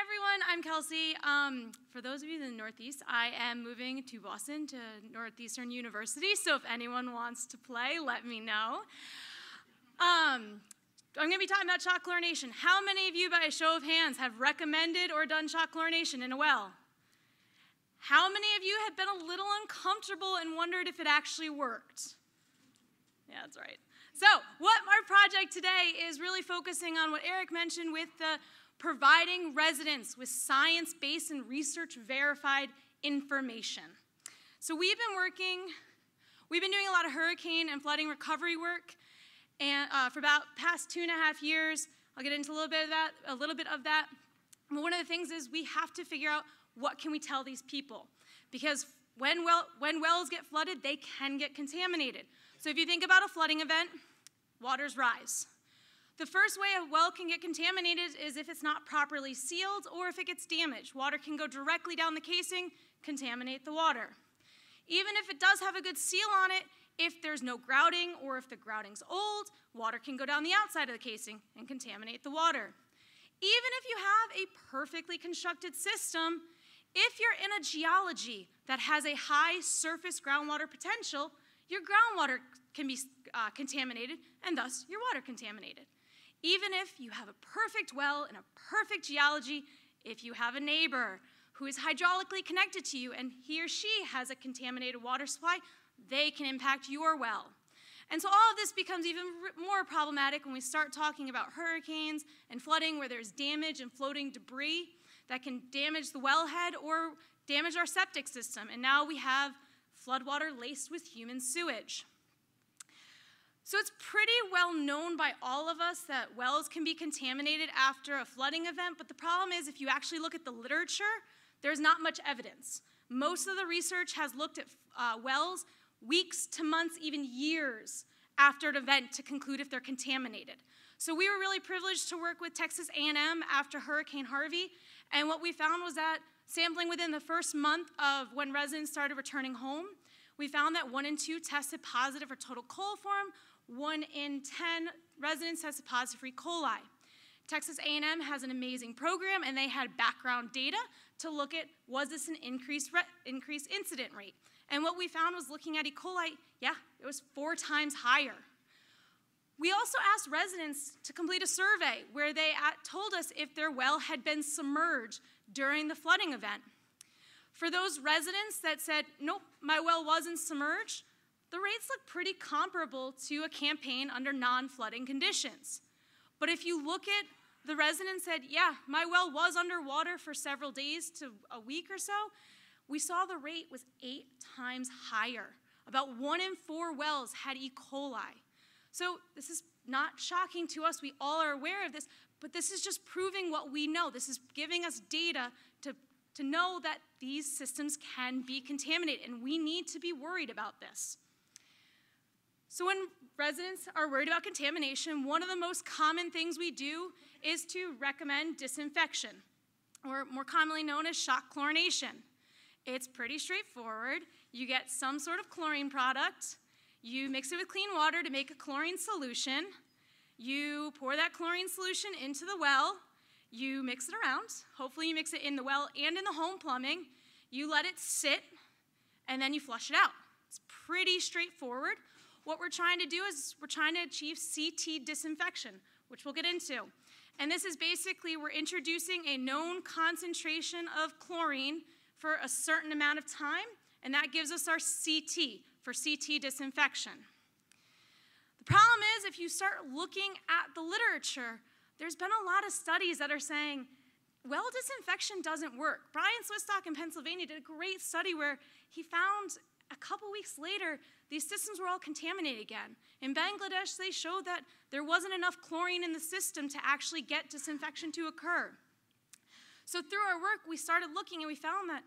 everyone, I'm Kelsey. For those of you in the Northeast, I am moving to Boston to Northeastern University, so if anyone wants to play, let me know. I'm going to be talking about shock chlorination. How many of you, by a show of hands, have recommended or done shock chlorination in a well? How many of you have been a little uncomfortable and wondered if it actually worked? Yeah, that's right. So what our project today is really focusing on what Eric mentioned with the providing residents with science-based and research-verified information. So we've been doing a lot of hurricane and flooding recovery work and for about past 2.5 years. I'll get into a little bit of that. But one of the things is we have to figure out what can we tell these people, because when wells get flooded, they can get contaminated. So if you think about a flooding event, waters rise. The first way a well can get contaminated is if it's not properly sealed or if it gets damaged. Water can go directly down the casing, contaminate the water. Even if it does have a good seal on it, if there's no grouting or if the grouting's old, water can go down the outside of the casing and contaminate the water. Even if you have a perfectly constructed system, if you're in a geology that has a high surface groundwater potential, your groundwater can be contaminated and thus your water contaminated. Even if you have a perfect well in a perfect geology, if you have a neighbor who is hydraulically connected to you and he or she has a contaminated water supply, they can impact your well. And so all of this becomes even more problematic when we start talking about hurricanes and flooding where there's damage and floating debris that can damage the wellhead or damage our septic system. And now we have floodwater laced with human sewage. So it's pretty well known by all of us that wells can be contaminated after a flooding event, but the problem is if you actually look at the literature, there's not much evidence. Most of the research has looked at wells weeks to months, even years after an event to conclude if they're contaminated. So we were really privileged to work with Texas A&M after Hurricane Harvey, and what we found was that sampling within the first month of when residents started returning home, we found that 1 in 2 tested positive for total coliform, 1 in 10 residents tested positive for E. coli. Texas A&M has an amazing program, and they had background data to look at, was this an increased incident rate? And what we found was looking at E. coli, yeah, it was 4 times higher. We also asked residents to complete a survey where they told us if their well had been submerged during the flooding event. For those residents that said, nope, my well wasn't submerged, the rates look pretty comparable to a campaign under non-flooding conditions. But if you look at the residents said, yeah, my well was underwater for several days to a week or so, we saw the rate was 8 times higher. About 1 in 4 wells had E. coli. So this is not shocking to us. We all are aware of this, but this is just proving what we know. This is giving us data to know that these systems can be contaminated, and we need to be worried about this. So when residents are worried about contamination, one of the most common things we do is to recommend disinfection, or more commonly known as shock chlorination. It's pretty straightforward. You get some sort of chlorine product, you mix it with clean water to make a chlorine solution, you pour that chlorine solution into the well, you mix it around, hopefully you mix it in the well and in the home plumbing, you let it sit, and then you flush it out. It's pretty straightforward. What we're trying to do is we're trying to achieve CT disinfection, which we'll get into. And this is basically we're introducing a known concentration of chlorine for a certain amount of time, and that gives us our CT for CT disinfection. The problem is if you start looking at the literature, there's been a lot of studies that are saying, well, disinfection doesn't work. Brian Swistock in Pennsylvania did a great study where he found a couple weeks later, these systems were all contaminated again. In Bangladesh, they showed that there wasn't enough chlorine in the system to actually get disinfection to occur. So through our work, we started looking and we found that,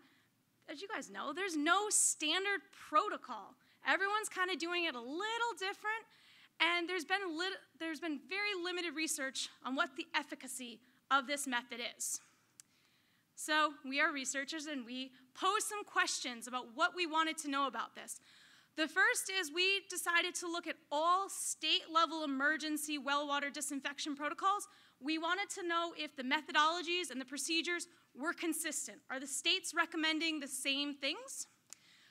as you guys know, there's no standard protocol. Everyone's kind of doing it a little different, and there's been very limited research on what the efficacy of this method is. So we are researchers, and we posed some questions about what we wanted to know about this. The first is we decided to look at all state-level emergency well water disinfection protocols. We wanted to know if the methodologies and the procedures were consistent. Are the states recommending the same things?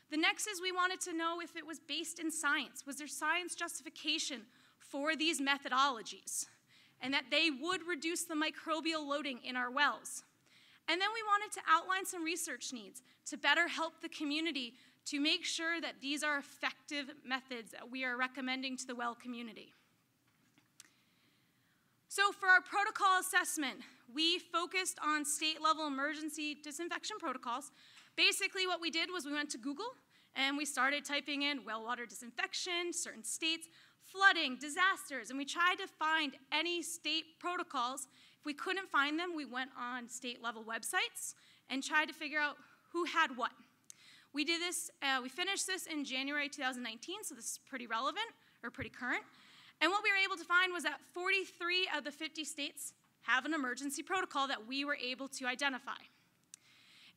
The next is we wanted to know if it was based in science. Was there science justification for these methodologies? And that they would reduce the microbial loading in our wells. And then we wanted to outline some research needs to better help the community to make sure that these are effective methods that we are recommending to the well community. So for our protocol assessment, we focused on state-level emergency disinfection protocols. Basically what we did was we went to Google and we started typing in well water disinfection, certain states, flooding, disasters, and we tried to find any state protocols. If we couldn't find them, we went on state-level websites and tried to figure out who had what. We did this, we finished this in January 2019, so this is pretty relevant, or pretty current. And what we were able to find was that 43 of the 50 states have an emergency protocol that we were able to identify.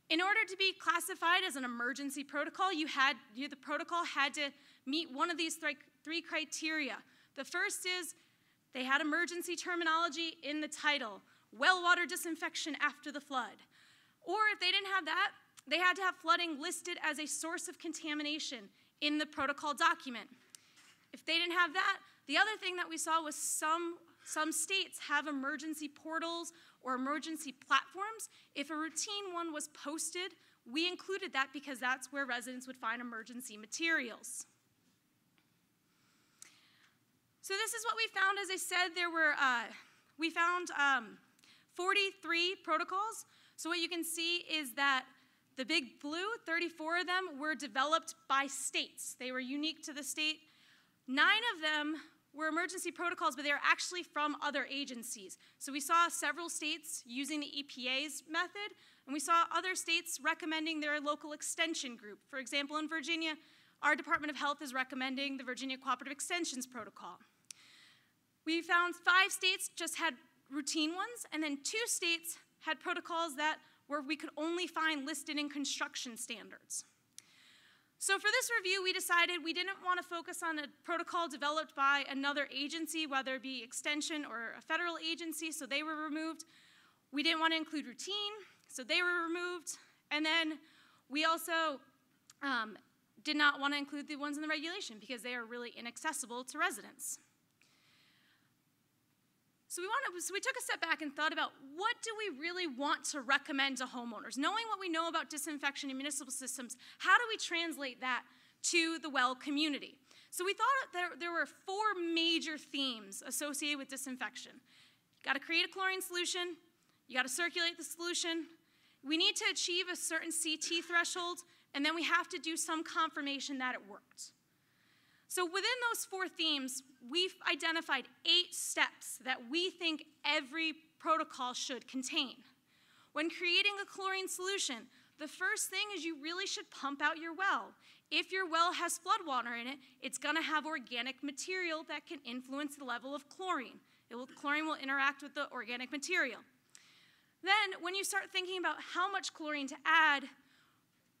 In order to be classified as an emergency protocol, the protocol had to meet one of these three criteria. The first is they had emergency terminology in the title, well water disinfection after the flood. Or if they didn't have that, they had to have flooding listed as a source of contamination in the protocol document. If they didn't have that, the other thing that we saw was some states have emergency portals or emergency platforms. If a routine one was posted, we included that because that's where residents would find emergency materials. So this is what we found. As I said, we found 43 protocols. So what you can see is that the big blue, 34 of them were developed by states. They were unique to the state. 9 of them were emergency protocols, but they were actually from other agencies. So we saw several states using the EPA's method, and we saw other states recommending their local extension group. For example, in Virginia, our Department of Health is recommending the Virginia Cooperative Extensions Protocol. We found 5 states just had routine ones, and then 2 states had protocols that where we could only find listed in construction standards. So for this review, we decided we didn't want to focus on a protocol developed by another agency, whether it be extension or a federal agency, so they were removed. We didn't want to include routine, so they were removed. And then we also did not want to include the ones in the regulation because they are really inaccessible to residents. So we took a step back and thought about what do we really want to recommend to homeowners? Knowing what we know about disinfection in municipal systems, how do we translate that to the well community? So we thought there were 4 major themes associated with disinfection. You got to create a chlorine solution, you got to circulate the solution, we need to achieve a certain CT threshold, and then we have to do some confirmation that it worked. So within those 4 themes, we've identified 8 steps that we think every protocol should contain. When creating a chlorine solution, the first thing is you really should pump out your well. If your well has floodwater in it, it's going to have organic material that can influence the level of chlorine. Chlorine will interact with the organic material. Then, when you start thinking about how much chlorine to add,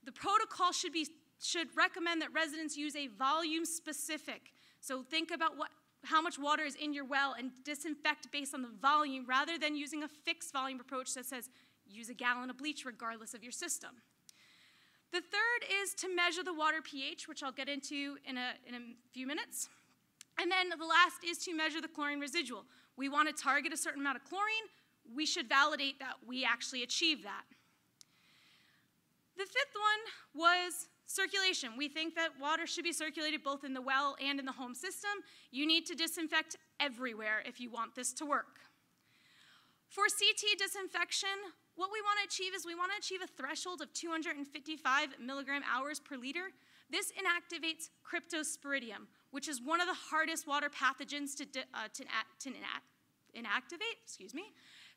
the protocol should recommend that residents use a volume specific. So think about how much water is in your well and disinfect based on the volume rather than using a fixed volume approach that says use a gallon of bleach regardless of your system. The third is to measure the water pH, which I'll get into in a few minutes. And then the last is to measure the chlorine residual. We want to target a certain amount of chlorine. We should validate that we actually achieve that. The 5th one was circulation. We think that water should be circulated both in the well and in the home system. You need to disinfect everywhere if you want this to work. For CT disinfection, what we want to achieve is we want to achieve a threshold of 255 milligram hours per liter. This inactivates cryptosporidium, which is one of the hardest water pathogens to inactivate.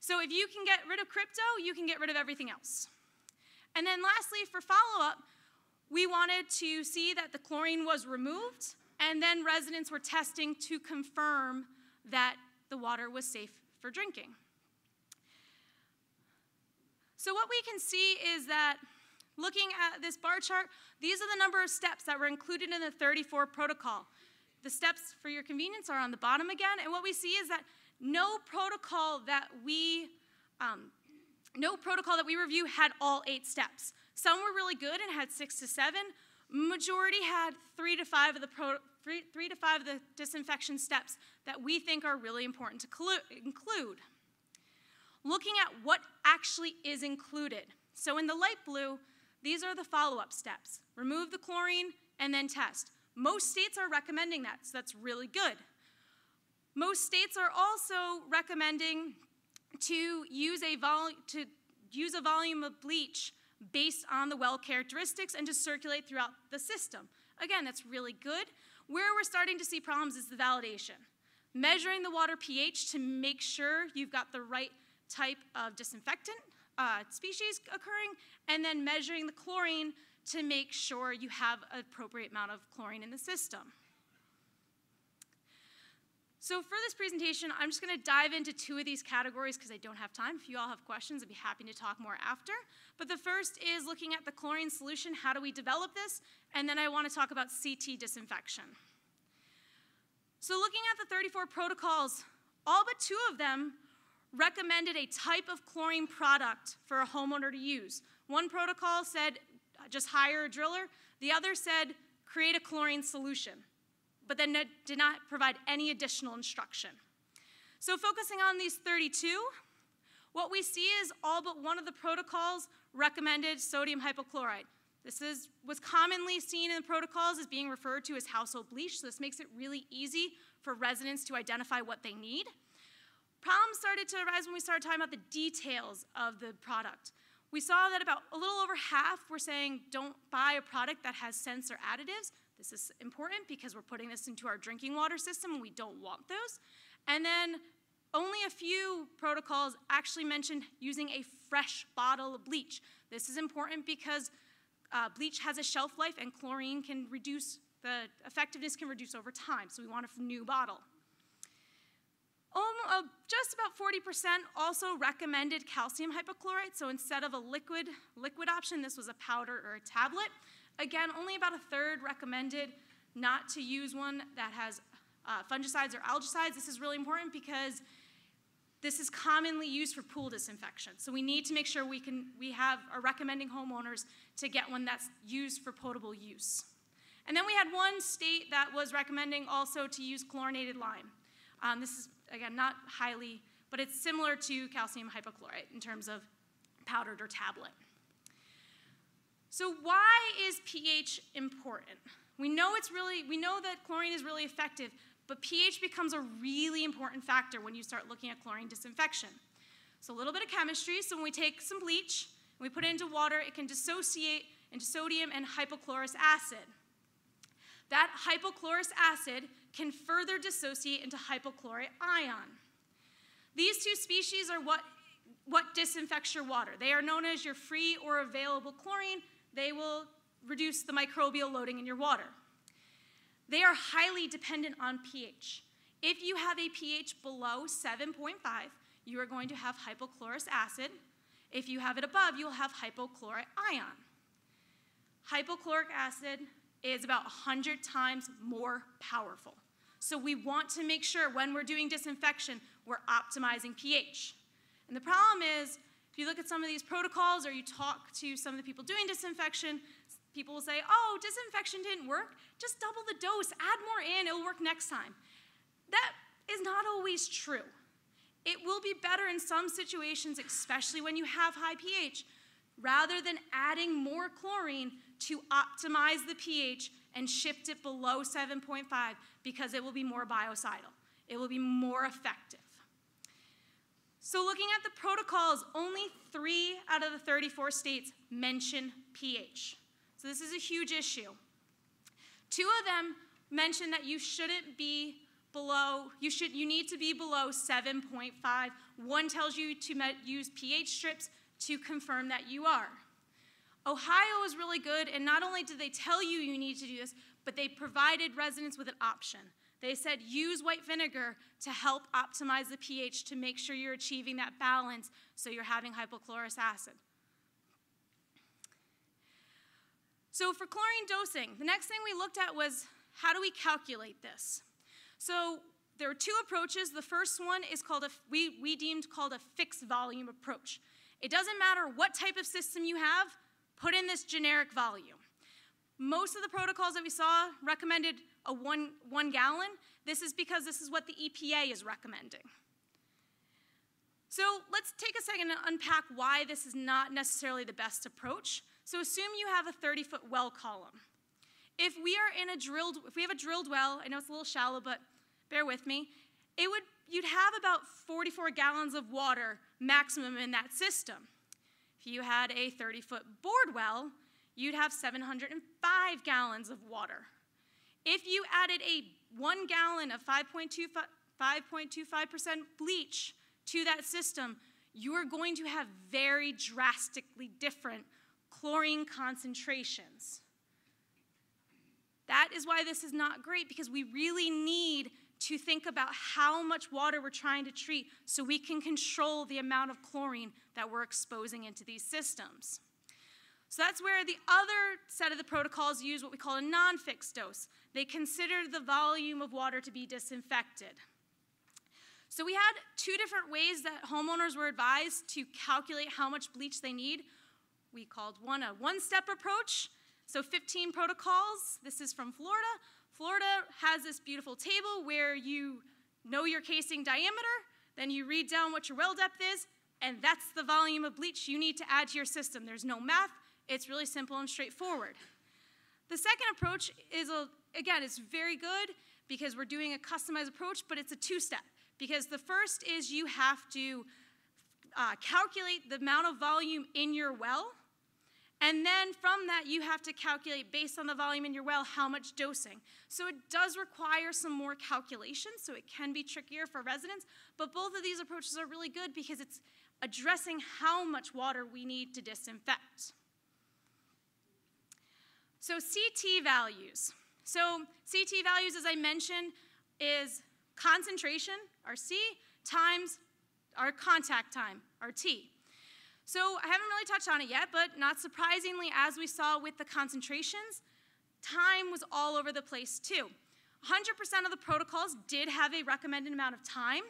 So if you can get rid of crypto, you can get rid of everything else. And then lastly, for follow-up, we wanted to see that the chlorine was removed, and then residents were testing to confirm that the water was safe for drinking. So what we can see is that, looking at this bar chart, these are the number of steps that were included in the 34 protocol. The steps, for your convenience, are on the bottom again, and what we see is that no protocol that we review had all 8 steps. Some were really good and had 6 to 7. Majority had 3 to 5 of the disinfection steps that we think are really important to include. Looking at what actually is included. So in the light blue, these are the follow-up steps. Remove the chlorine and then test. Most states are recommending that, so that's really good. Most states are also recommending to use a volume of bleach based on the well characteristics and to circulate throughout the system. Again, that's really good. Where we're starting to see problems is the validation. Measuring the water pH to make sure you've got the right type of disinfectant species occurring, and then measuring the chlorine to make sure you have an appropriate amount of chlorine in the system. So for this presentation, I'm just going to dive into 2 of these categories because I don't have time. If you all have questions, I'd be happy to talk more after. But the first is looking at the chlorine solution. How do we develop this? And then I want to talk about CT disinfection. So looking at the 34 protocols, all but 2 of them recommended a type of chlorine product for a homeowner to use. One protocol said just hire a driller. The other said create a chlorine solution, but then did not provide any additional instruction. So focusing on these 32, what we see is all but one of the protocols recommended sodium hypochlorite. This was commonly seen in the protocols as being referred to as household bleach, so this makes it really easy for residents to identify what they need. Problems started to arise when we started talking about the details of the product. We saw that about a little over half were saying don't buy a product that has scents or additives. This is important because we're putting this into our drinking water system and we don't want those. And then only a few protocols actually mentioned using a fresh bottle of bleach. This is important because bleach has a shelf life and chlorine can reduce, the effectiveness can reduce over time, so we want a new bottle. Just about 40% also recommended calcium hypochlorite, so instead of a liquid option, this was a powder or a tablet. Again, only about a third recommended not to use one that has fungicides or algicides. This is really important because this is commonly used for pool disinfection. So we need to make sure we are recommending homeowners to get one that's used for potable use. And then we had one state that was recommending also to use chlorinated lime. This is, again, not highly, but it's similar to calcium hypochlorite in terms of powdered or tablet. So why is pH important? We know that chlorine is really effective, but pH becomes a really important factor when you start looking at chlorine disinfection. So a little bit of chemistry. So when we take some bleach and we put it into water, it can dissociate into sodium and hypochlorous acid. That hypochlorous acid can further dissociate into hypochlorite ion. These 2 species are what disinfects your water. They are known as your free or available chlorine. They will reduce the microbial loading in your water. They are highly dependent on pH. If you have a pH below 7.5, you are going to have hypochlorous acid. If you have it above, you'll have hypochlorite ion. Hypochloric acid is about 100 times more powerful. So we want to make sure when we're doing disinfection, we're optimizing pH. And the problem is, if you look at some of these protocols or you talk to some of the people doing disinfection, people will say, oh, disinfection didn't work. Just double the dose, add more in, it'll work next time. That is not always true. It will be better in some situations, especially when you have high pH, rather than adding more chlorine to optimize the pH and shift it below 7.5 because it will be more biocidal. It will be more effective. So looking at the protocols, only 3 out of the 34 states mention pH. So this is a huge issue. 2 of them mention that you shouldn't be below, you need to be below 7.5. One tells you to use pH strips to confirm that you are. Ohio is really good, and not only did they tell you you need to do this, but they provided residents with an option. They said use white vinegar to help optimize the pH to make sure you're achieving that balance so you're having hypochlorous acid. So for chlorine dosing, the next thing we looked at was how do we calculate this? So there are two approaches. The first one is called we deemed called a fixed volume approach. It doesn't matter what type of system you have, put in this generic volume. Most of the protocols that we saw recommended a one gallon. This is because this is what the EPA is recommending. So let's take a second to unpack why this is not necessarily the best approach. So assume you have a 30-foot well column. If we have a drilled well, I know it's a little shallow, but bear with me, you'd have about 44 gallons of water maximum in that system. If you had a 30-foot bored well, you'd have 705 gallons of water. If you added a 1 gallon of 5.25% bleach to that system, you are going to have very drastically different chlorine concentrations. That is why this is not great, because we really need to think about how much water we're trying to treat so we can control the amount of chlorine that we're exposing into these systems. So that's where the other set of the protocols use what we call a non-fixed dose. They consider the volume of water to be disinfected. So we had two different ways that homeowners were advised to calculate how much bleach they need. We called one a one-step approach. So 15 protocols. This is from Florida. Florida has this beautiful table where you know your casing diameter, then you read down what your well depth is, and that's the volume of bleach you need to add to your system. There's no math. It's really simple and straightforward. The second approach is, again, it's very good because we're doing a customized approach, but it's a two-step. Because the first is you have to calculate the amount of volume in your well, and then from that you have to calculate, based on the volume in your well, how much dosing. So it does require some more calculations, so it can be trickier for residents, but both of these approaches are really good because it's addressing how much water we need to disinfect. So CT values. So CT values, as I mentioned, is concentration, our C, times our contact time, our T. So I haven't really touched on it yet, but not surprisingly, as we saw with the concentrations, time was all over the place too. 100% of the protocols did have a recommended amount of time,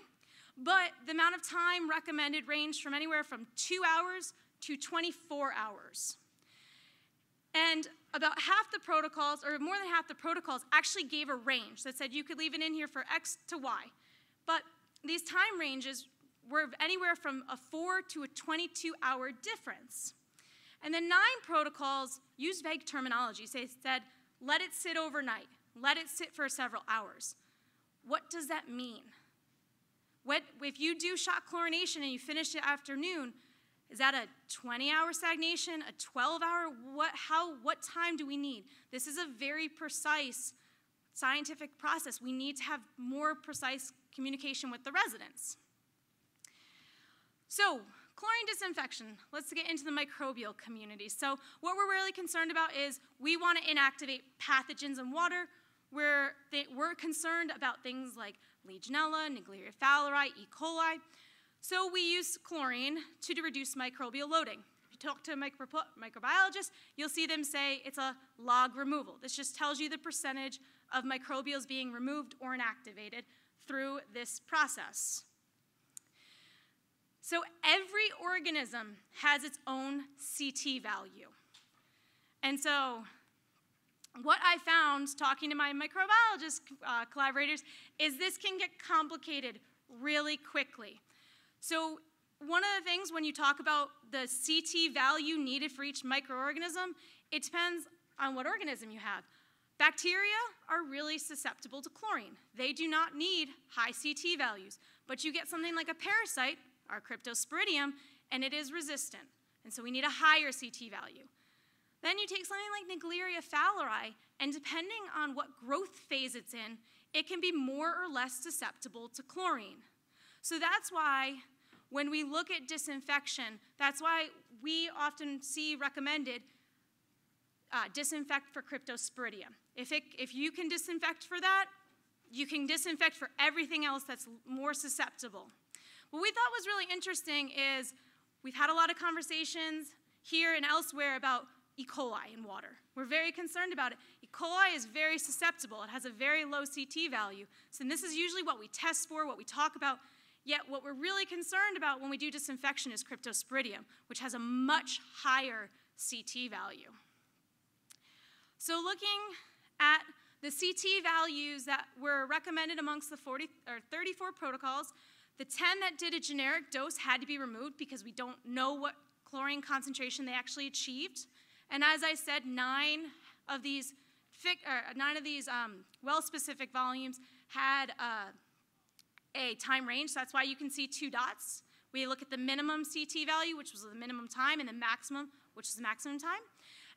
but the amount of time recommended ranged from anywhere from 2 hours to 24 hours. And about half the protocols, or more than half the protocols, actually gave a range that said you could leave it in here for X to Y. But these time ranges were anywhere from a 4 to a 22-hour difference. And then 9 protocols used vague terminology. They said, let it sit overnight, let it sit for several hours. What does that mean? If you do shot chlorination and you finish it afternoon, is that a 20-hour stagnation, a 12-hour? What time do we need? This is a very precise scientific process. We need to have more precise communication with the residents. So, chlorine disinfection. Let's get into the microbial community. So what we're really concerned about is we want to inactivate pathogens in water. We're concerned about things like Legionella, Naegleria fowleri, E. coli. So we use chlorine to reduce microbial loading. If you talk to a microbiologist, you'll see them say it's a log removal. This just tells you the percentage of microbials being removed or inactivated through this process. So every organism has its own CT value. And so what I found talking to my microbiologist collaborators is this can get complicated really quickly. So one of the things when you talk about the CT value needed for each microorganism, it depends on what organism you have. Bacteria are really susceptible to chlorine. They do not need high CT values. But you get something like a parasite, our Cryptosporidium, and it is resistant. And so we need a higher CT value. Then you take something like Naegleria fowleri, and depending on what growth phase it's in, it can be more or less susceptible to chlorine. So that's why when we look at disinfection, that's why we often see recommended disinfect for Cryptosporidium. If you can disinfect for that, you can disinfect for everything else that's more susceptible. What we thought was really interesting is we've had a lot of conversations here and elsewhere about E. coli in water. We're very concerned about it. E. coli is very susceptible. It has a very low CT value. So this is usually what we test for, what we talk about. Yet what we're really concerned about when we do disinfection is cryptosporidium, which has a much higher CT value. So looking at the CT values that were recommended amongst the 34 protocols, the 10 that did a generic dose had to be removed because we don't know what chlorine concentration they actually achieved. And as I said, 9 of these well-specific volumes had a time range. So that's why you can see 2 dots. We look at the minimum CT value, which was the minimum time, and the maximum, which is the maximum time.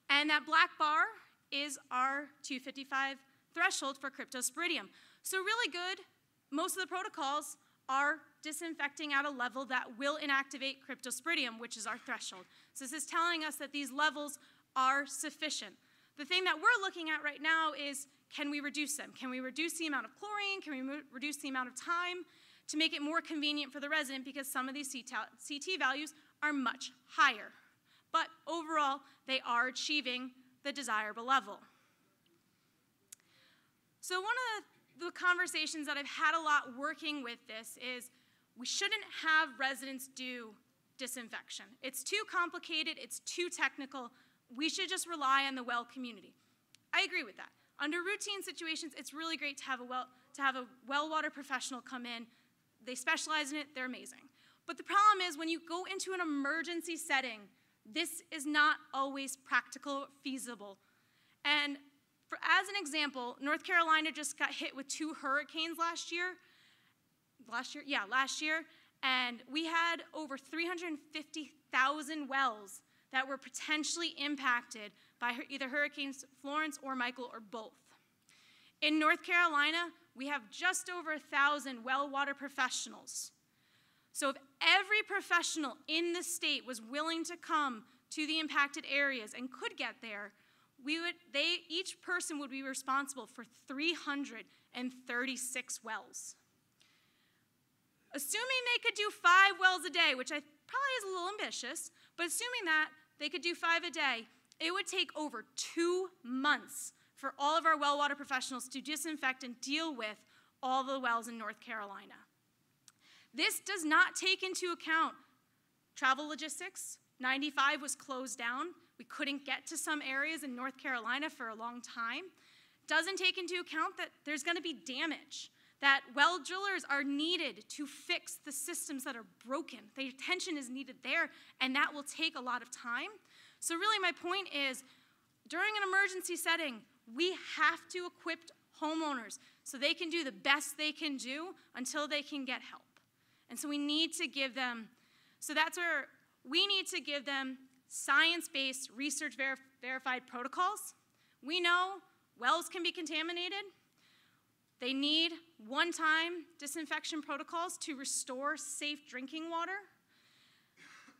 And that black bar is our 255 threshold for cryptosporidium. So really good. Most of the protocols are disinfecting at a level that will inactivate cryptosporidium, which is our threshold. So this is telling us that these levels are sufficient. The thing that we're looking at right now is, can we reduce them? Can we reduce the amount of chlorine? Can we reduce the amount of time to make it more convenient for the resident, because some of these CT values are much higher. But overall, they are achieving the desirable level. So one of the conversations that I've had a lot working with this is we shouldn't have residents do disinfection. It's too complicated, it's too technical. We should just rely on the well community. I agree with that. Under routine situations, it's really great to have a well water professional come in. They specialize in it, they're amazing. But the problem is when you go into an emergency setting, this is not always practical, feasible. And as an example, North Carolina just got hit with 2 hurricanes last year. Last year. And we had over 350,000 wells that were potentially impacted by either Hurricanes Florence or Michael or both. In North Carolina, we have just over 1,000 well water professionals. So if every professional in the state was willing to come to the impacted areas and could get there, each person would be responsible for 336 wells. Assuming they could do 5 wells a day, which probably is a little ambitious, but assuming that they could do 5 a day, it would take over 2 months for all of our well water professionals to disinfect and deal with all the wells in North Carolina. This does not take into account travel logistics. 95 was closed down. We couldn't get to some areas in North Carolina for a long time. Doesn't take into account that there's going to be damage, that well drillers are needed to fix the systems that are broken. The attention is needed there, and that will take a lot of time. So really my point is, during an emergency setting, we have to equip homeowners so they can do the best they can do until they can get help. And so we need to give them, science-based, research-verified protocols. We know wells can be contaminated. They need one-time disinfection protocols to restore safe drinking water.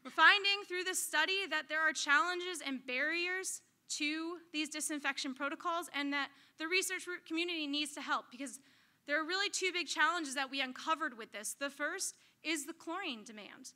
We're finding through this study that there are challenges and barriers to these disinfection protocols, and that the research community needs to help, because there are really 2 big challenges that we uncovered with this. The first is the chlorine demand.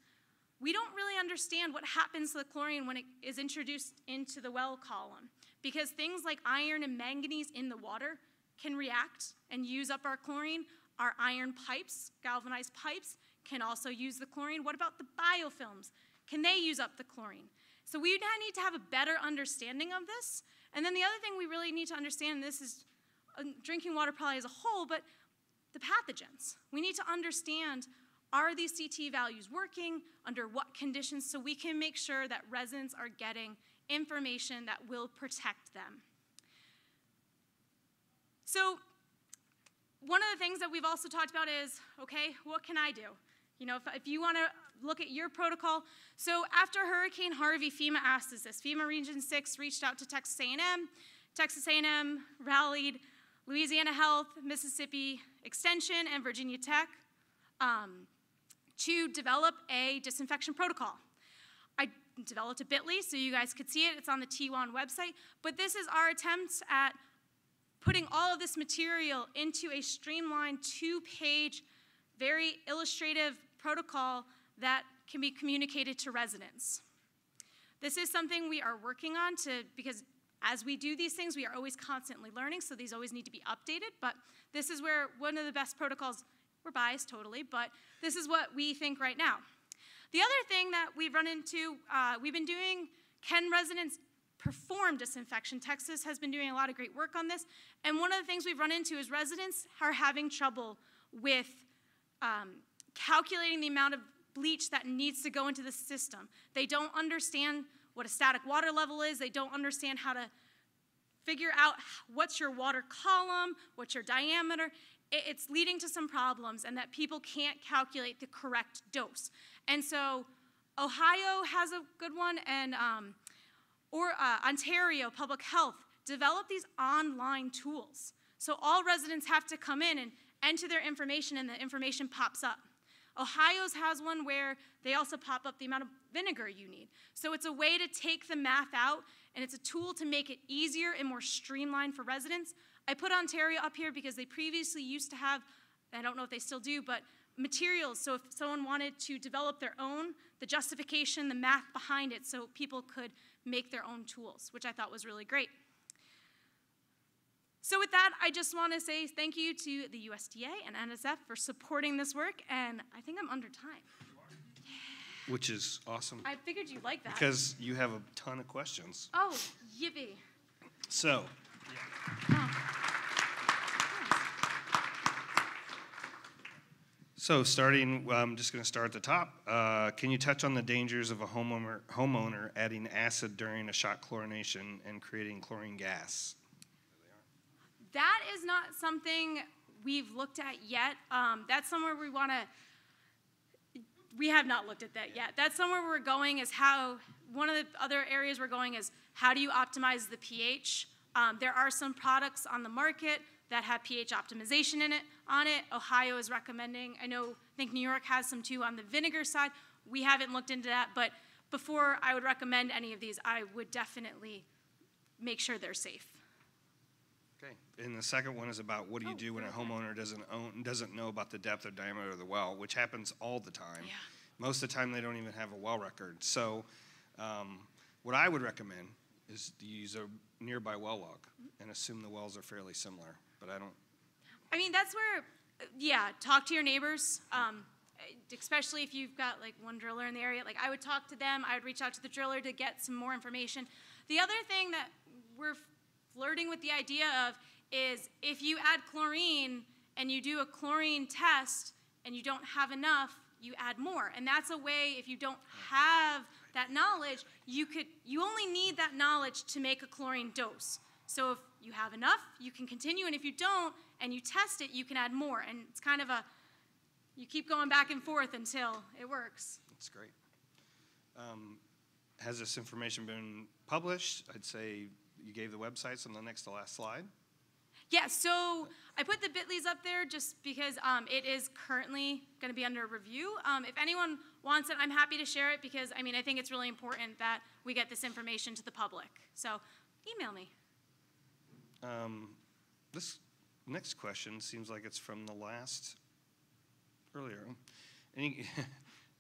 We don't really understand what happens to the chlorine when it is introduced into the well column, because things like iron and manganese in the water can react and use up our chlorine. Our iron pipes, galvanized pipes, can also use the chlorine. What about the biofilms? Can they use up the chlorine? So we need to have a better understanding of this. And then the other thing we really need to understand, and this is drinking water probably as a whole, but the pathogens. We need to understand, are these CT values working, under what conditions, so we can make sure that residents are getting information that will protect them. So one of the things that we've also talked about is, okay, what can I do? You know, if you want to look at your protocol. So after Hurricane Harvey, FEMA asked us this. FEMA Region 6 reached out to Texas A&M. Texas A&M rallied Louisiana Health, Mississippi Extension, and Virginia Tech to develop a disinfection protocol. I developed a bit.ly so you guys could see it. It's on the T1 website. But this is our attempt at putting all of this material into a streamlined 2-page, very illustrative protocol that can be communicated to residents. This is something we are working on because as we do these things, we are always constantly learning, so these always need to be updated. But this is where one of the best protocols, we're biased totally, but this is what we think right now. The other thing that we've run into, we've been doing, can residents perform disinfection? Texas has been doing a lot of great work on this. And one of the things we've run into is residents are having trouble with calculating the amount of bleach that needs to go into the system. They don't understand what a static water level is. They don't understand how to figure out what's your water column, what's your diameter. It's leading to some problems, and that people can't calculate the correct dose. And so Ohio has a good one, and Ontario Public Health developed these online tools. So all residents have to come in and enter their information, and the information pops up. Ohio's has one where they also pop up the amount of vinegar you need. So it's a way to take the math out, and it's a tool to make it easier and more streamlined for residents. I put Ontario up here because they previously used to have, I don't know if they still do, but materials. So if someone wanted to develop their own, the justification, the math behind it, so people could make their own tools, which I thought was really great. So with that, I just want to say thank you to the USDA and NSF for supporting this work, and I think I'm under time. Which is awesome. I figured you'd like that. Because you have a ton of questions. Oh, yippee. So. Oh. So starting, I'm just going to start at the top. Can you touch on the dangers of a homeowner adding acid during a shock chlorination and creating chlorine gas? That is not something we've looked at yet. That's somewhere we have not looked at that yet. That's somewhere we're going is one of the other areas we're going is how do you optimize the pH? There are some products on the market that have pH optimization on it. Ohio is recommending. I think New York has some too on the vinegar side. We haven't looked into that, but before I would recommend any of these, I would definitely make sure they're safe. Okay. And the second one is about what do you do when a homeowner doesn't know about the depth or diameter of the well, which happens all the time. Yeah. Most of the time they don't even have a well record. So what I would recommend is to use a nearby well log and assume the wells are fairly similar, but I don't. I mean, that's where, talk to your neighbors, especially if you've got like one driller in the area. Like I would talk to them, I would reach out to the driller to get some more information. The other thing that we're flirting with the idea of is if you add chlorine and you do a chlorine test and you don't have enough, you add more. And that's a way, if you don't have that knowledge, you only need that knowledge to make a chlorine dose. So if you have enough, you can continue, and if you don't, and you test it, you can add more. And it's kind of you keep going back and forth until it works. That's great. Has this information been published? I'd say you gave the websites on the next to last slide. Yeah, so I put the bit.lys up there just because it is currently going to be under review. If anyone wants it, I'm happy to share it because, I think it's really important that we get this information to the public. So email me. This next question seems like it's from the last earlier.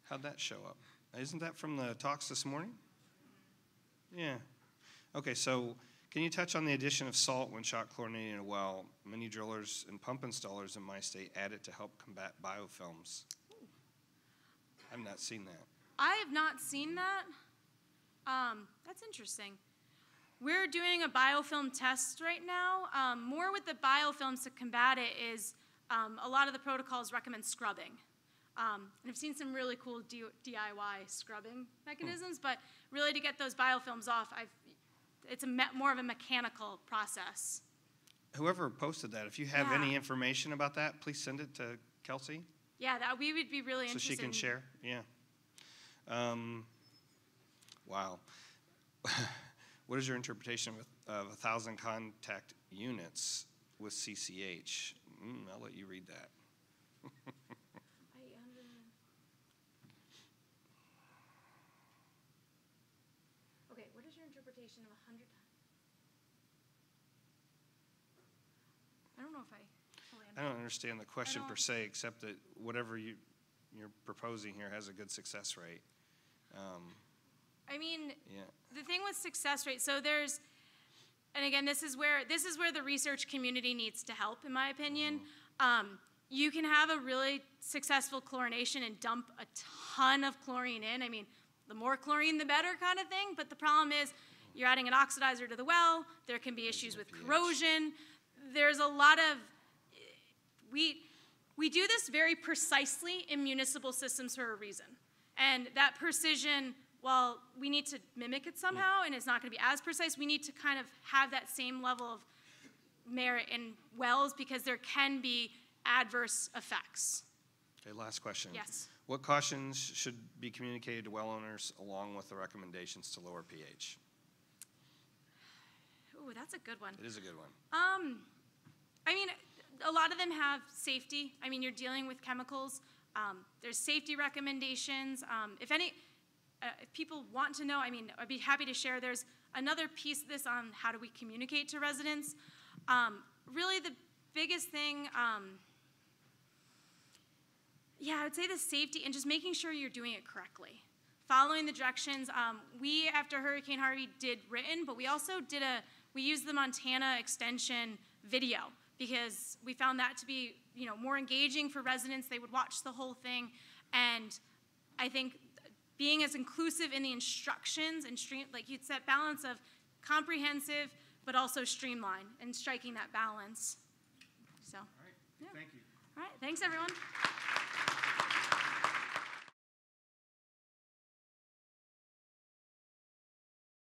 How'd that show up? Isn't that from the talks this morning? Yeah. Okay, so can you touch on the addition of salt when shock chlorinating a well? Many drillers and pump installers in my state add it to help combat biofilms. I've not seen that. I have not seen that. That's interesting. We're doing a biofilm test right now. More with the biofilms to combat it is a lot of the protocols recommend scrubbing. And I've seen some really cool DIY scrubbing mechanisms, but really to get those biofilms off, it's more of a mechanical process. Whoever posted that, if you have any information about that, please send it to Kelsey. Yeah, we would be really interested. So she can share, yeah. Wow. What is your interpretation of 1,000 contact units with CCH? I'll let you read that. Okay, what is your interpretation of 100? I don't know if I fully understand. I don't understand the question per se, except that whatever you're proposing here has a good success rate. I mean, Yeah. the thing with success rate, so there's, and again, this is where the research community needs to help, in my opinion. You can have a really successful chlorination and dump a ton of chlorine in. I mean, the more chlorine, the better kind of thing, but the problem is you're adding an oxidizer to the well, there can be issues with corrosion. There's a lot of, we do this very precisely in municipal systems for a reason. And that precision, while we need to mimic it somehow, and it's not going to be as precise, we need to kind of have that same level of merit in wells because there can be adverse effects. Okay, last question. Yes. What cautions should be communicated to well owners along with the recommendations to lower pH? Ooh, that's a good one. It is a good one. I mean, a lot of them have safety. I mean, you're dealing with chemicals. There's safety recommendations. If people want to know, I mean, I'd be happy to share. There's another piece of this on how do we communicate to residents. Really the biggest thing, yeah, I would say the safety and just making sure you're doing it correctly. Following the directions. We, after Hurricane Harvey, did written, but we also we used the Montana extension video because we found that to be, more engaging for residents. They would watch the whole thing, and I think being as inclusive in the instructions and like you'd set balance of comprehensive but also streamline and striking that balance. So, All right. yeah. Thank you. All right, thanks everyone.